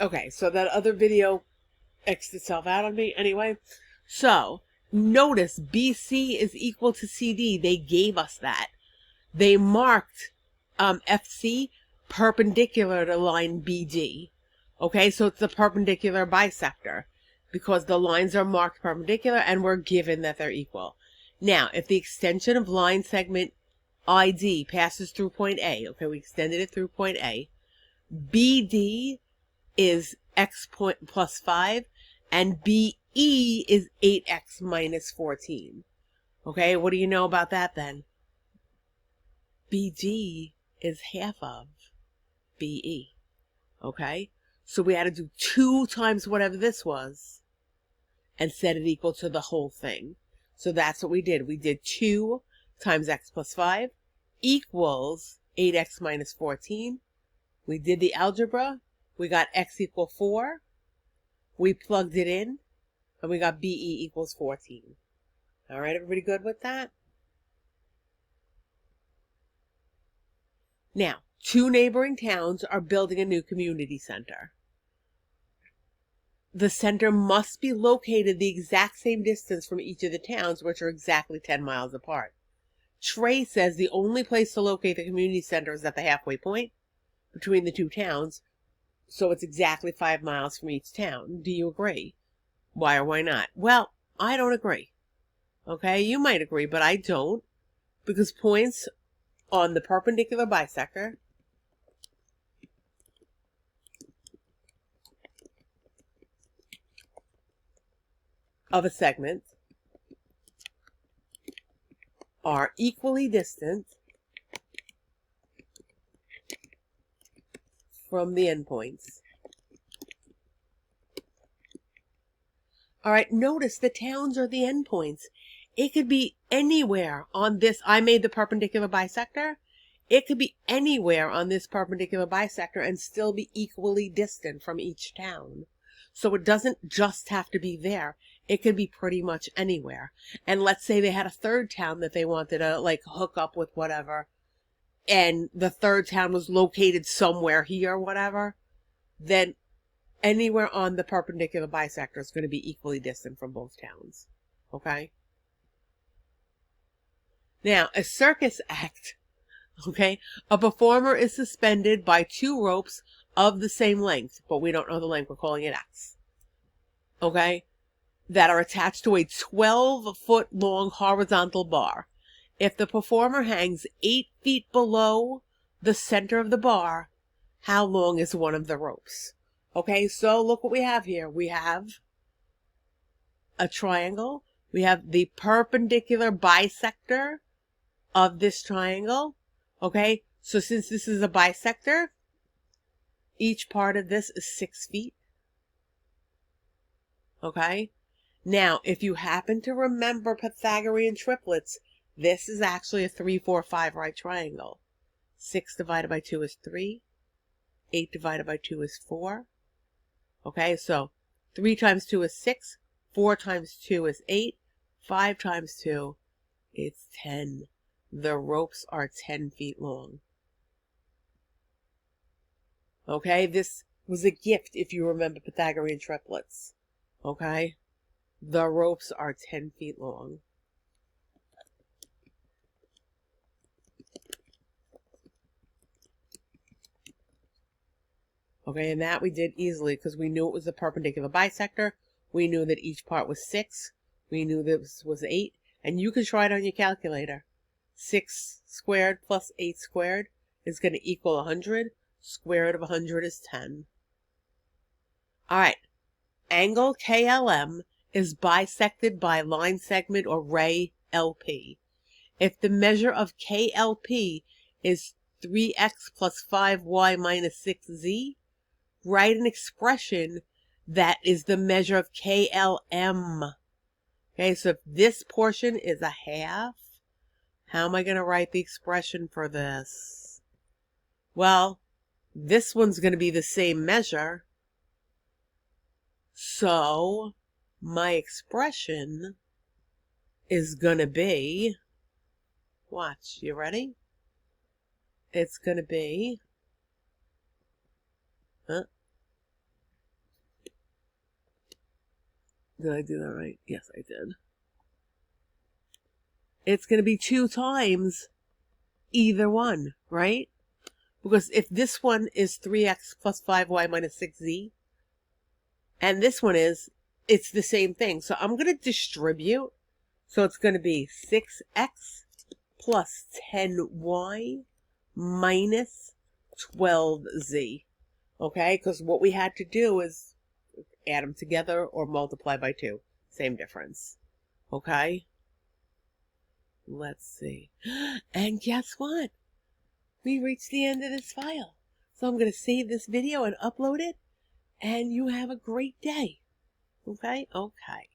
Okay, so that other video X'd itself out on me anyway. So notice BC is equal to CD. They gave us that. They marked FC perpendicular to line BD. Okay, so it's the perpendicular bisector because the lines are marked perpendicular and we're given that they're equal. Now, if the extension of line segment ID passes through point A, okay, we extended it through point A, BD is x point plus 5 and BE is 8x minus 14. Okay, what do you know about that then? BD is half of BE. Okay, so we had to do 2 times whatever this was and set it equal to the whole thing. So that's what we did. We did 2 times x plus 5 equals 8x minus 14. We did the algebra. We got x equal 4. We plugged it in and we got BE equals 14. All right, everybody good with that? Now, 2 neighboring towns are building a new community center. The center must be located the exact same distance from each of the towns, which are exactly 10 miles apart. Trey says the only place to locate the community center is at the halfway point between the 2 towns, so it's exactly 5 miles from each town. Do you agree? Why or why not? Well, I don't agree. Okay, you might agree, but I don't, because points on the perpendicular bisector of a segment are equally distant from the endpoints. All right, notice the towns are the endpoints. It could be anywhere on this. I made the perpendicular bisector. It could be anywhere on this perpendicular bisector and still be equally distant from each town. So it doesn't just have to be there. It could be pretty much anywhere. And let's say they had a third town that they wanted to like hook up with whatever. And the third town was located somewhere here or whatever. Then anywhere on the perpendicular bisector is going to be equally distant from both towns. Okay? Now, a circus act, okay? A performer is suspended by 2 ropes of the same length, but we don't know the length, we're calling it X. Okay? That are attached to a 12-foot long horizontal bar. If the performer hangs 8 feet below the center of the bar, how long is one of the ropes? Okay, so look what we have here. We have a triangle. We have the perpendicular bisector of this triangle. Okay, so since this is a bisector, each part of this is 6 feet. Okay, now if you happen to remember Pythagorean triplets, this is actually a 3, 4, 5 right triangle. 6 divided by 2 is 3. 8 divided by 2 is 4. Okay, so 3 times 2 is 6. 4 times 2 is 8. 5 times 2 is 10. The ropes are 10 feet long. Okay, this was a gift if you remember Pythagorean triplets. Okay, the ropes are 10 feet long. Okay, and that we did easily because we knew it was a perpendicular bisector. We knew that each part was 6. We knew this was 8. And you can try it on your calculator. 6 squared plus 8 squared is going to equal 100. Square root of 100 is 10. All right. Angle KLM is bisected by line segment or ray LP. If the measure of KLP is 3x plus 5y minus 6z, write an expression that is the measure of KLM. Okay, so if this portion is a half, how am I going to write the expression for this? Well, this one's going to be the same measure. So my expression is going to be, watch, you ready? It's going to be, Did I do that right? Yes, I did. It's going to be 2 times either one, right? Because if this one is 3x plus 5y minus 6z, and this one is, it's the same thing. So I'm going to distribute. So it's going to be 6x plus 10y minus 12z. Okay? Because what we had to do is add them together or multiply by 2. Same difference. Okay? Let's see. And guess what? We reached the end of this file. So I'm going to save this video and upload it. And you have a great day. Okay? Okay.